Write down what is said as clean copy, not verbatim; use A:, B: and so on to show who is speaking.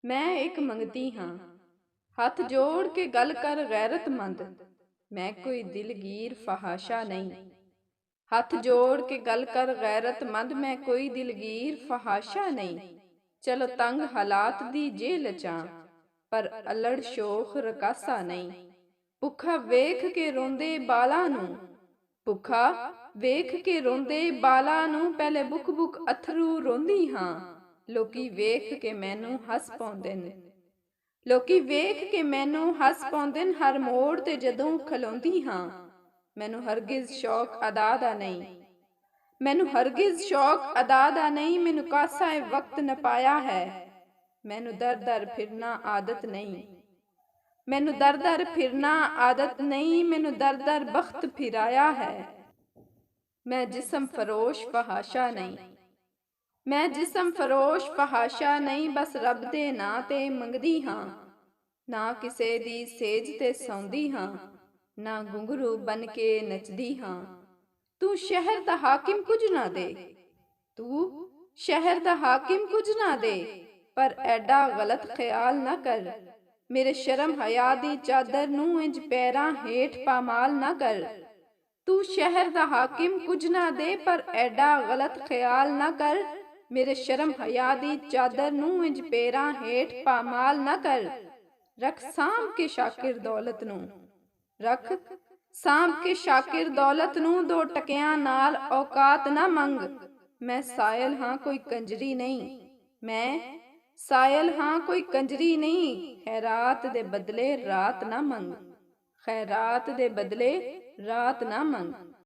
A: मैं एक मंगती हाँ, हथ जोड़ के गल कर गैरतमंद। मैं कोई दिलगीर फहाशा नहीं। हथ जोड़ के गल कर गैरतमंद, मैं कोई दिलगीर फहाशा नहीं। चलो तंग हालात दी जेल चा, पर अलड़ शोख रकासा नहीं। भुखा वेख के रोंदे बाला नू, भुखा वेख के रोंदे बाला नू, पहले बुक बुक अथरू रोंदी हाँ। लोकी वेख के मैनू हस पाउंदे ने, लोकी वेख के मैनू हस पाउंदे ने। हर मोड़ ते जदों खलोंदी हाँ, मैनू हरगिज शौक अदा दा नहीं। मैनू हरगिज शौक अदा दा नहीं। मैनू कासा ए वक्त न पाया है, मैनू दर दर फिरना आदत नहीं। मैनू दर दर फिरना आदत नहीं, मैनू दर दर बख्त फिराया है। मैं जिस्म फरोश फहाशा नहीं। मैं जिस्म फरोश फहाशा नहीं, बस रब दे नां ते मंगदी हाँ। ना किसे दी सेज ते सौंदी हाँ, ना घुंघरू बन के नचदी हाँ। तू शहर दा हाकिम कुछ ना दे, तू शहर दा हाकिम कुछ ना दे, पर एडा गलत ख्याल ना कर। मेरे शर्म हया दी चादर नू इंज पैरां हेठ पामाल ना कर। तू शहर दा हाकिम कुछ ना दे, पर एडा गलत ख्याल ना कर। मेरे शर्म हया दी चादर नू इंज पैरां हेठ पामाल ना कर। रख सांभ के शाकिर दौलत नू, रख सांभ के शाकिर दौलत नू, दो टकियां नाल औकात ना मंग। मैं सायल हाँ कोई कंजरी नहीं, मैं सायल हाँ कोई कंजरी नहीं। खैरात दे बदले रात ना मंग, खैरात दे बदले रात ना मंग।